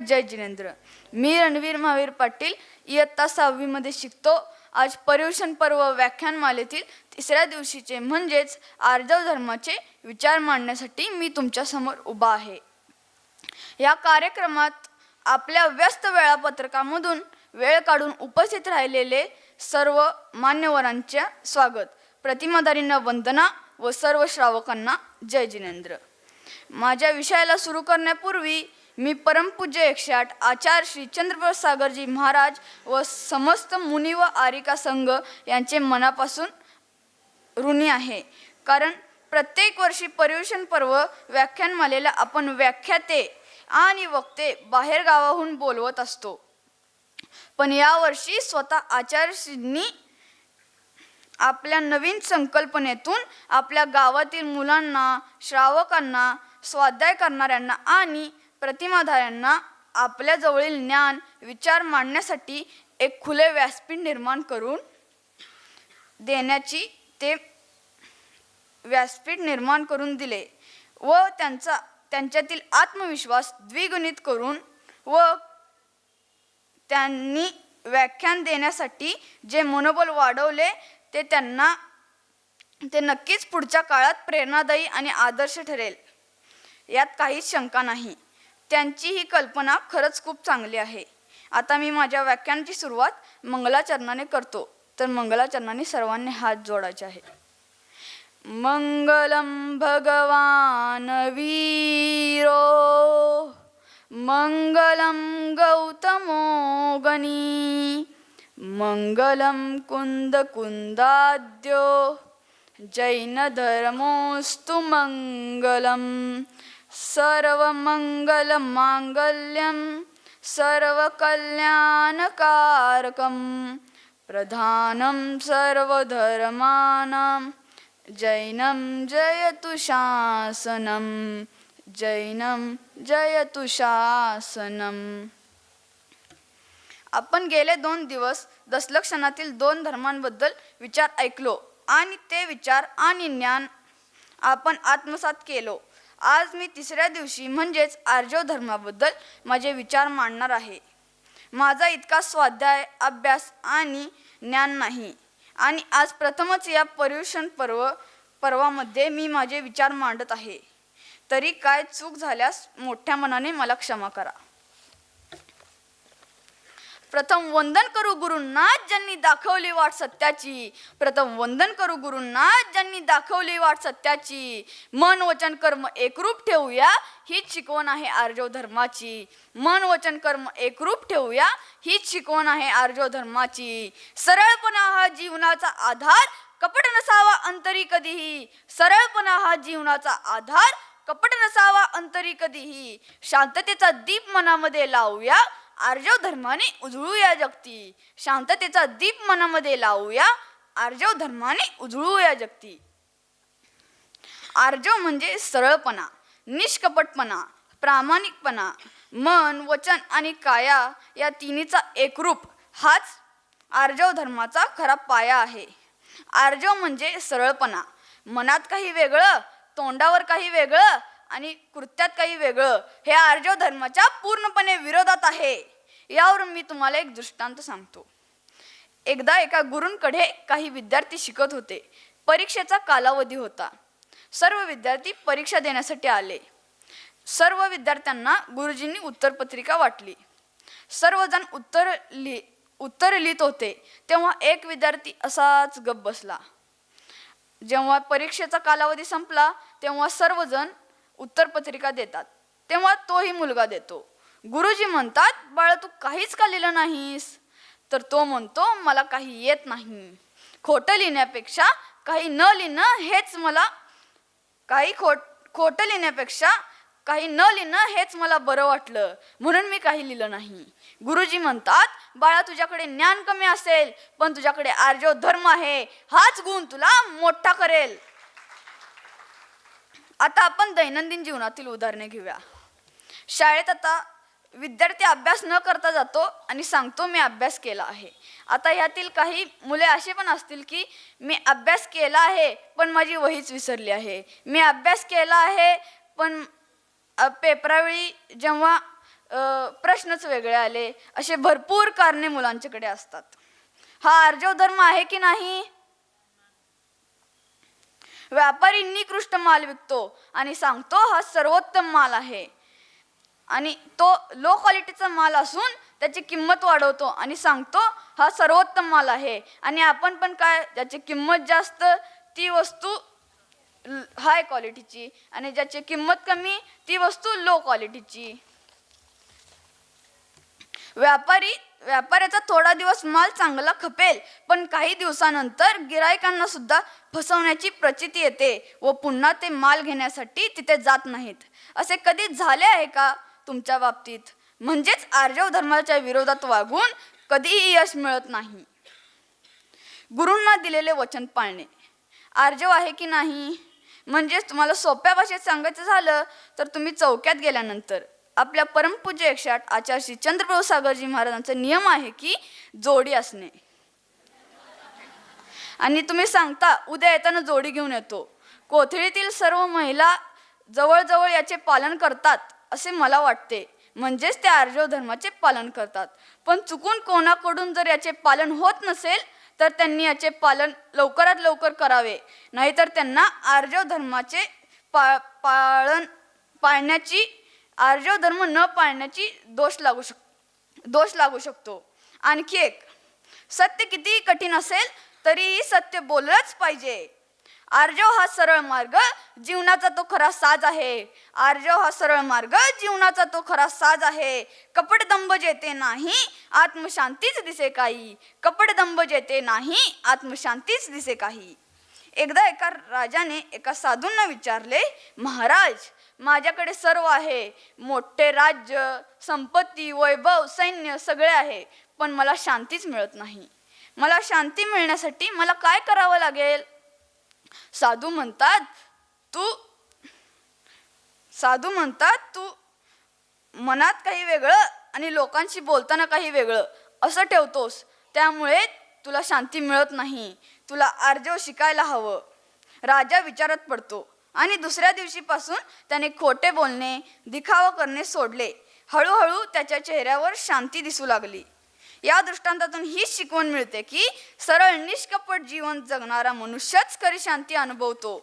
जय जिनेंद्र. मी रणवीर महावीर पाटील इयत्ता 6वी मध्ये शिकतो. आज पर्युषण पर्व व्याख्यानमालेतील तिसऱ्या दिवशीचे म्हणजेच आर्जव धर्माचे विचार मांडण्यासाठी मी तुमच्या समोर उभा आहे. या कार्यक्रमात आपल्या व्यस्त वेळापत्रकामधून वेळ काढून उपस्थित राहिलेले सर्व मान्यवरांचे स्वागत. प्रतिमाधारींना वंदना व सर्व श्रावकांना जय जिनेंद्र. माझ्या विषयाला सुरू करण्यापूर्वी मी परमपूज्य 108 आचार्य श्री चंद्रप्रसाद सागरजी महाराज व समस्त मुनी व आरिका संघ यांचे मनापासून ऋणी आहे. कारण प्रत्येक वर्षी पर्युषण पर्व व्याख्यानमालेला आपण व्याख्याते आणि वक्ते बाहेर गावाहून बोलवत असतो. पण यावर्षी स्वतः आचार्यश्रींनी आपल्या नवीन संकल्पनेतून आपल्या गावातील मुलांना, श्रावकांना, स्वाध्याय करणाऱ्यांना आणि प्रतिमाधाऱ्यांना आपल्या जवळील ज्ञान विचार मांडण्यासाठी एक खुले व्यासपीठ निर्माण करून देण्याची ते व्यासपीठ निर्माण करून दिले व त्यांच्यातील आत्मविश्वास द्विगुणित करून व त्यांनी व्याख्यान देण्यासाठी जे मनोबल वाढवले ते नक्कीच पुढच्या काळात प्रेरणादायी आणि आदर्श ठरेल यात काहीच शंका नाही. त्यांची ही कल्पना खरंच खूप चांगली आहे. आता मी माझ्या व्याख्यानाची सुरुवात मंगलाचरणाने करतो. तर मंगलाचरणाने सर्वांनी हात जोडायचे आहे. मंगलम भगवान वीरो मंगलम गौतमो गणी मंगलम कुंद कुंदाद्यो जैन धर्मोस्तु मंगलम सर्वमंगल मांगल्यम सर्वकल्याणकारकम प्रधानम सर्वधर्माणां जैनम जयतु शासनम जैनम जयतु शासनम. आपण गेले 2 दिवस दशलक्षणातील 2 धर्मांबद्दल विचार ऐकलो आणि ते विचार आणि ज्ञान आपण आत्मसात केलो. आज मी तिसऱ्या दिवशी म्हणजेच आर्जव धर्माबद्दल माझे विचार मांडणार आहे. माझा इतका स्वाध्याय, अभ्यास आणि ज्ञान नाही आणि आज प्रथमच या पर्युषण पर्वामध्ये मी माझे विचार मांडत आहे. तरी काय चूक झाल्यास मोठ्या मनाने मला क्षमा करा. प्रथम वंदन करू गुरूंना ज्यांनी दाखवली वाट सत्याची. प्रथम वंदन करू गुरूंना ज्यांनी दाखवली वाट सत्याची. मन वचन कर्म एकरूप ठेवूया हीच शिकवण आहे आर्जव धर्माची. मन वचन कर्म एकरूप ठेवूया हीच शिकवण आहे आर्जव धर्माची. सरळपणा हा जीवनाचा आधार, कपट नसावा अंतरी कधीही. सरळपणा हा जीवनाचा आधार, कपट नसावा अंतरी कधीही. शांततेचा दीप मनामध्ये लावूया आर्जव धर्माने उजळूया जगती. शांततेचा दीप मनामध्ये लावूया आर्जव धर्माने उजळूया जगती. आर्जव म्हणजे सरळपणा, निष्कपटपणा, प्रामाणिकपणा. मन, वचन आणि काया या तिन्हीचा एकरूप हाच आर्जव धर्माचा खरा पाया आहे. आर्जव म्हणजे सरळपणा. मनात काही वेगळं, तोंडावर काही वेगळं आणि कृत्यात काही वेगळं हे आर्जव धर्माच्या पूर्णपणे विरोधात आहे. यावरून मी तुम्हाला एक दृष्टांत सांगतो. एकदा एका गुरूंकडे काही विद्यार्थी शिकत होते. परीक्षेचा कालावधी होता. सर्व विद्यार्थी परीक्षा देण्यासाठी आले. सर्व विद्यार्थ्यांना गुरुजींनी उत्तरपत्रिका वाटली. सर्वजण उत्तर लिहित होते तेव्हा एक विद्यार्थी असाच गप्प बसला. जेव्हा परीक्षेचा कालावधी संपला तेव्हा सर्वजण उत्तरपत्रिका देतात तेव्हा तोही मुलगा देतो. गुरुजी म्हणतात, बाळा तू काहीच का लिहिलं नाहीस? तर तो म्हणतो, मला काही येत नाही. खोटं लिहिण्यापेक्षा काही न लिहिणं हेच मला खोटं लिहिण्यापेक्षा काही न लिहिणं हेच मला बरं वाटलं म्हणून मी काही लिहिलं नाही. गुरुजी म्हणतात, बाळा तुझ्याकडे ज्ञान कमी असेल पण तुझ्याकडे आर्जव धर्म आहे. हाच गुण तुला मोठा करेल. आता आपण दैनंदिन जीवनातील उदाहरणे घेऊया. शाळेत आता विद्यार्थी अभ्यास न करता जातो आणि सांगतो मी अभ्यास केला आहे. आता ह्यातील काही मुले असे पण असतील की मी अभ्यास केला आहे पण माझी वहीच विसरली आहे. मी अभ्यास केला आहे पण पेपरावेळी जेव्हा प्रश्नच वेगळे आले, असे भरपूर कारणे मुलांच्याकडे असतात. हा आर्जव धर्म आहे की नाही? व्यापारी निकृष्ट माल विकतो आणि सांगतो हा सर्वोत्तम माल आहे, आणि तो लो क्वालिटीचा माल असून त्याची किंमत वाढवतो आणि सांगतो हा सर्वोत्तम माल आहे. आणि आपण पण काय, ज्याची किंमत जास्त ती वस्तू हाय क्वालिटीची, आणि ज्याची किंमत कमी ती वस्तू लो क्वालिटीची. व्यापाऱ्याचा थोडा दिवस माल चांगला खपेल, पण काही दिवसानंतर गिरायकांना सुद्धा फसवण्याची प्रचिती येते व पुन्हा ते माल घेण्यासाठी तिथे जात नाहीत. असे कधी झाले आहे का तुमच्या बाबतीत? म्हणजेच आर्जव धर्माच्या विरोधात वागून कधीही यश मिळत नाही. गुरूंना दिलेले वचन पाळणे आर्जव आहे की नाही? म्हणजेच तुम्हाला सोप्या भाषेत सांगायचं झालं तर तुम्ही चौक्यात गेल्यानंतर आपल्या परमपूज्य 108 आचार्य श्री चंद्रप्रभू सागरजी महाराजांचा नियम आहे की जोडी असणे, आणि तुम्ही सांगता उद्या येताना जोडी घेऊन येतो. कोथळीतील सर्व महिला जवळजवळ याचे पालन करतात असे मला वाटते, म्हणजेच ते आर्जव धर्माचे पालन करतात. पण चुकून कोणाकडून जर याचे पालन होत नसेल तर त्यांनी याचे पालन लवकरात लवकर करावे, नाहीतर त्यांना आर्जव धर्माचे आर्जव धर्म न पाळण्याची दोष लागू शकतो. आणखी एक, सत्य कितीही कठीण असेल तरीही सत्य बोललंच पाहिजे. आर्जव हा सरळ मार्ग जीवनाचा तो खरा साज आहे. आर्जव हा सरळ मार्ग जीवनाचा तो खरा साज आहे. कपटदंभ जेते नाही आत्मशांतीच दिसे काही. कपटदंभ जेते नाही आत्मशांतीच दिसे काही. एकदा एका राजाने एका साधूंना विचारले, महाराज, माझ्याकडे सर्व आहे, मोठे राज्य, संपत्ती, वैभव, सैन्य सगळे आहे, पण मला शांतीच मिळत नाही. मला शांती मिळण्यासाठी मला काय करावं लागेल? साधू म्हणतात तू मनात काही वेगळं आणि लोकांशी बोलताना काही वेगळं असं ठेवतोस, त्यामुळे तुला शांती मिळत नाही. तुला आर्जव शिकायला हवं. राजा विचारात पडतो आणि दुसऱ्या दिवशीपासून त्याने खोटे बोलणे, दिखावा करणे सोडले. हळूहळू त्याच्या चेहऱ्यावर शांती दिसू लागली. या दृष्टांतातून ही शिकवण मिळते की सरळ निष्कपट जीवन जगणारा मनुष्यच खरी शांती अनुभवतो.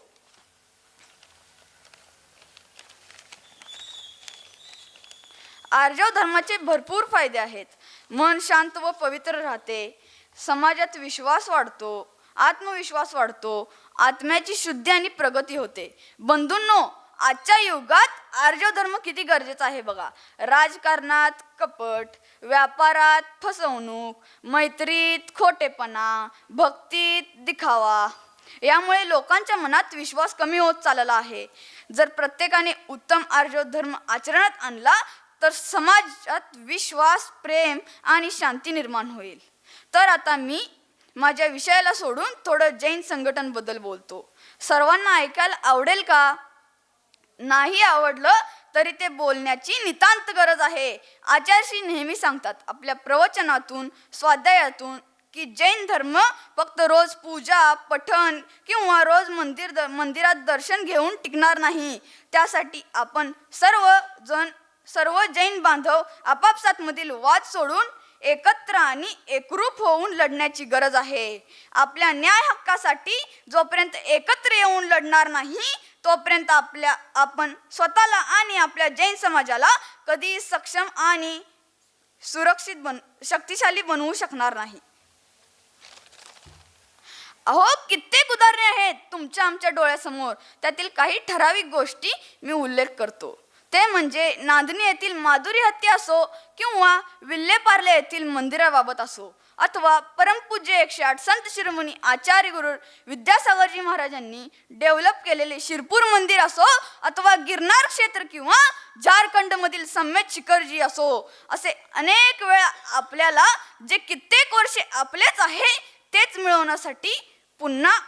आर्जव धर्माचे भरपूर फायदे आहेत. मन शांत व पवित्र राहते, समाजात विश्वास वाढतो, आत्मविश्वास वाढतो, आत्म्याची शुद्धी आणि प्रगती होते. बंधूंनो, आजच्या युगात आर्जव धर्म किती गरजेचा आहे बघा. राजकारणात कपट, व्यापारात फसवणूक, मैत्रीत खोटेपणा, भक्तीत दिखावा, यामुळे लोकांच्या मनात विश्वास कमी होत चालला आहे. जर प्रत्येकाने उत्तम आर्जव धर्म आचरणात आणला तर समाजात विश्वास, प्रेम आणि शांती निर्माण होईल. तर आता मी माझ्या विषयाला सोडून थोडं जैन संघटनबद्दल बोलतो. सर्वांना ऐकायला आवडेल का? नाही आवडलं तरी ते बोलण्याची नितांत गरज आहे. आचार्यश्री नेहमी सांगतात आपल्या प्रवचनातून, स्वाध्यायातून की जैन धर्म फक्त रोज पूजा, पठण किंवा रोज मंदिरात दर्शन घेऊन टिकणार नाही. त्यासाठी आपण सर्व जैन बांधव आपापसात मधील वाद सोडून एकत्र आणि एकरूप होऊन लढण्याची गरज आहे. आपल्या न्याय हक्कासाठी जोपर्यंत एकत्र येऊन लढणार नाही तोपर्यंत आपण स्वतःला आणि आपल्या जैन समाजाला कधी सक्षम आणि शक्तिशाली बनवू शकणार नाही. अहो, कित्येक उदाहरणे आहेत तुमच्या आमच्या डोळ्यासमोर. त्यातील काही ठराविक गोष्टी मी उल्लेख करतो. ते म्हणजे नांदणी येथील माधुरी हत्या असो किंवा विल्हेपार्ले येथील मंदिराबाबत असो, अथवा परमपूज्य 108 संत शिरोमणी आचार्य गुरु विद्यासागरजी महाराजांनी डेव्हलप केलेले शिरपूर मंदिर असो, अथवा गिरनार क्षेत्र किंवा झारखंडमधील सम्यक शिखरजी असो. असे अनेक वेळा आपल्याला जे कित्येक वर्षे आपलेच आहे तेच मिळवण्यासाठी पुन्हा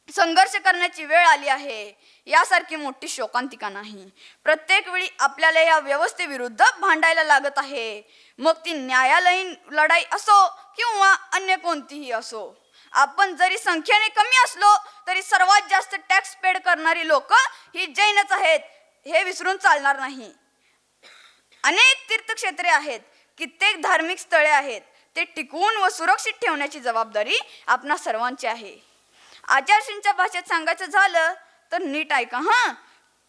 संघर्ष करण्याची वेळ आली आहे. यासारखी मोठी शोकांतिका नाही. प्रत्येक वेळी आपल्याला या व्यवस्थेविरुद्ध भांडायला लागत आहे, मग ती न्यायालयीन लढाई असो किंवा अन्य कोणतीही असो. आपण जरी संख्येने कमी असलो तरी सर्वात जास्त टॅक्स पेड करणारी लोक ही जैनच आहेत, हे विसरून चालणार नाही. अनेक तीर्थक्षेत्रे आहेत, कित्येक धार्मिक स्थळे आहेत. ते टिकवून व सुरक्षित ठेवण्याची जबाबदारी आपणा सर्वांची आहे. आचार्यश्रींच्या भाषेत सांगायचं झालं तर नीट ऐका हां.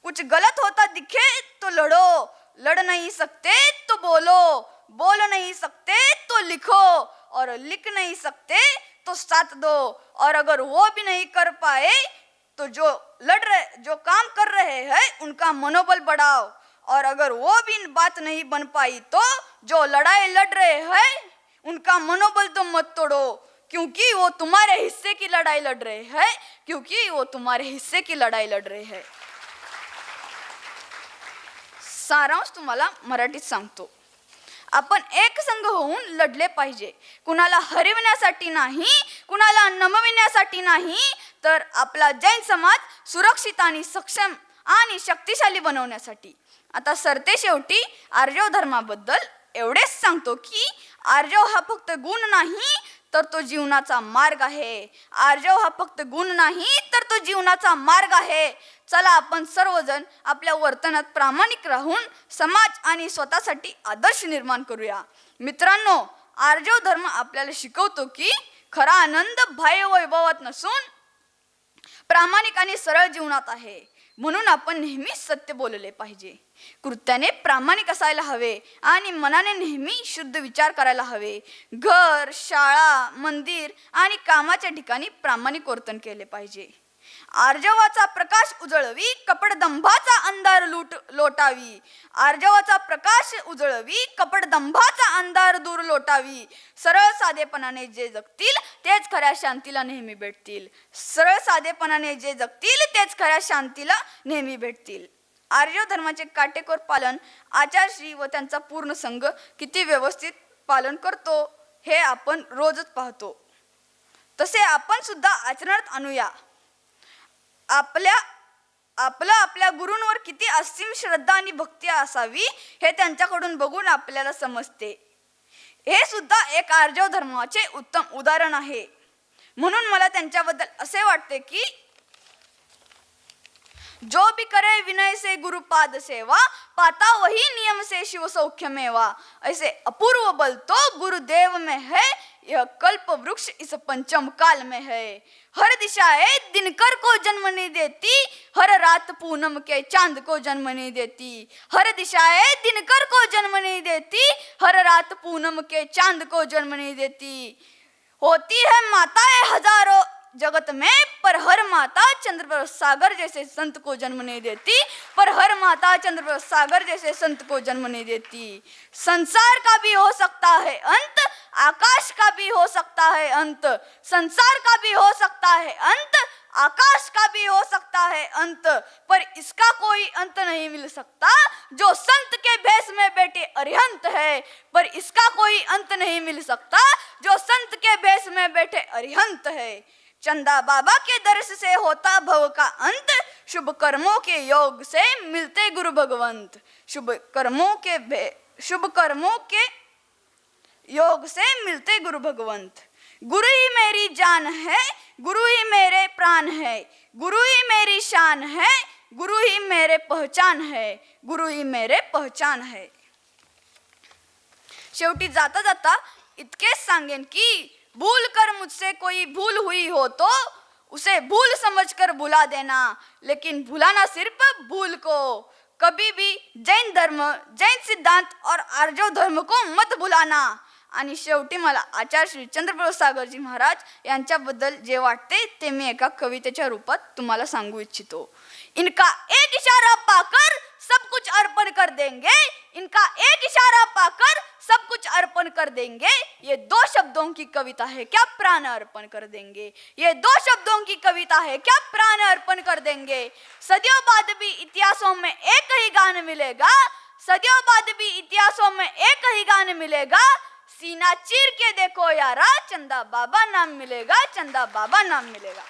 कुछ गलत होता दिखे तो लढो, लड़ नहीं सकते तो बोलो, बोल नहीं सकते तो लिखो, और लिख नहीं सकते तो साथ दो, और अगर वो भी नहीं कर पाए तो जो काम कर रहे हैं उनका मनोबल बढ़ाओ, और अगर वो भी बात नहीं बन पाई तो जो लड़ाई लड़ रहे हैं उनका मनोबल तो मत तोड़ो, क्योंकि वो तुम्हारे हिस्से की लड़ाई लड़ रहे हैं, क्योंकि वो तुम्हारे हिस्से की लड़ाई लड़ रहे हैं. सारांश तुम्हाला मराठीत सांगतो. आपण एक संघ होऊन लढले पाहिजे. कुणाला हरविण्यासाठी नाही, कुणाला नमविण्यासाठी नाही, तर आपला जैन समाज सुरक्षित आणि सक्षम आणि शक्तिशाली बनवण्यासाठी. आता सरते शेवटी आर्जव धर्माबद्दल एवढेच सांगतो की आर्जव हा फक्त गुण नाही तर तो जीवनाचा मार्ग आहे. आर्जव हा फक्त गुण नाही तर तो जीवनाचा मार्ग आहे. चला आपण सर्वजण आपल्या वर्तनात प्रामाणिक राहून समाज आणि स्वतःसाठी आदर्श निर्माण करूया. मित्रांनो, आर्जव धर्म आपल्याला शिकवतो की खरा आनंद बाह्य वैभवात नसून प्रामाणिक आणि सरळ जीवनात आहे. म्हणून आपण नेहमी सत्य बोलले पाहिजे, कृत्याने प्रामाणिक असायला हवे आणि मनाने नेहमी शुद्ध विचार करायला हवे. घर, शाळा, मंदिर आणि कामाच्या ठिकाणी प्रामाणिक वर्तन केले पाहिजे. आर्जवाचा प्रकाश उजळवी, कपटदंभाचा अंधार लोटावी. आर्जवाचा प्रकाश उजळवी, कपटदंभाचा अंधार दूर लोटावी. सरळ साधेपणाने जे जगतील तेच खऱ्या शांतीला नेहमी भेटतील. सरळ साधेपणाने जे जगतील तेच खऱ्या शांतीला नेहमी भेटतील. आर्य धर्माचे काटेकोर पालन आचार्यश्री व त्यांचा पूर्ण संघ किती व्यवस्थित पालन करतो हे आपण रोजच पाहतो. तसे आपण सुद्धा आचरणात आणूया. आपल्या गुरूंवर किती असीम श्रद्धा आणि भक्ती असावी हे त्यांच्याकडून बघून आपल्याला समजते. हे सुद्धा एक आर्जव धर्माचे उत्तम उदाहरण आहे. म्हणून मला त्यांच्याबद्दल असे वाटते की जो भी करे विनय से गुरुपाद सेवा, पाता वही नियम से शिव सौख्य मेवा. ऐसे अपूर्व बल तो गुरुदेव में है, यह कल्प वृक्ष इस पंचम काल में है. हर दिशाएं दिनकर को जन्म नहीं देती, हर रात पूनम के चांद को जन्म नहीं देती. हर दिशाएं दिनकर को जन्म नहीं देती, हर रात पूनम के चांद को जन्म नहीं देती. होती है माताएं हजारों जगत में, पर हर माता चंद्र सागर जैसे संत को जन्म नहीं देती. पर हर माता चंद्र सागर जैसे संत को जन्म नहीं देती. संसार का भी हो सकता है अंत, आकाश का भी हो सकता है अंत. संसार का भी हो सकता है अंत, आकाश का भी हो सकता है अंत, पर इसका कोई अंत नहीं मिल सकता जो संत के भेष में बैठे अरिहंत है. पर इसका कोई अंत नहीं मिल सकता जो संत के भेष में बैठे अरिहंत है. चंदा बाबा के दर्श से होता भव का अंत, शुभ कर्मों के योग से मिलते गुरु भगवंत. शुभ कर्मों के योग से मिलते गुरु भगवंत. गुरु ही मेरी जान है, गुरु ही मेरे प्राण है, गुरु ही मेरी शान है, गुरु ही मेरे पहचान है, गुरु ही मेरे पहचान है. शेवटी जाता जाता इतकेच सांगेन की भूल कर मुझसे कोई भूल हुई हो तो उसे भूल समझकर भुला देना, लेकिन भुलाना सिर्फ भूल को. कभी भी जैन धर्म, जैन सिद्धांत और आर्जव धर्म को मत भुलाना. आणि शेवटी मला आचार्य श्री चंद्रप्रभू सागरजी महाराज यांच्याबद्दल जे वाटते ते मी एका कवितेच्या रूपात तुम्हाला सांगू इच्छितो. इनका एक इशारा पाकर सब कुछ अर्पण कर देंगे, इनका एक इशारा पाकर सब कुछ अर्पण कर देंगे. ये दो शब्दों की कविता है, क्या प्राण अर्पण कर देंगे. ये दो शब्दों की कविता है, क्या प्राण अर्पण कर देंगे. सदियों बाद भी इतिहासों में एक ही गान मिलेगा, सदियों बाद भी इतिहासों में एक ही गान मिलेगा. सीना चीर के देखो यारा, चंदा बाबा नाम मिलेगा, चंदा बाबा नाम मिलेगा.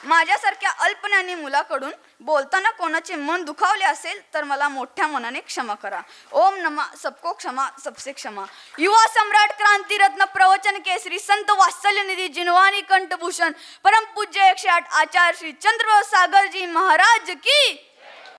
माझ्यासारख्या अल्पज्ञानी मुलाकडून बोलताना कोणाचे मन दुखावले असेल तर मला मोठ्या मनाने क्षमा करा. ओम नमः सबको क्षमा सबसे क्षमा. युवा सम्राट क्रांतिरत्न प्रवचन केसरी संत वात्सल्य निधी जिनवानी कंठभूषण परम पूज्य 108 आचार्य श्री चंद्रप्रभू सागरजी महाराज की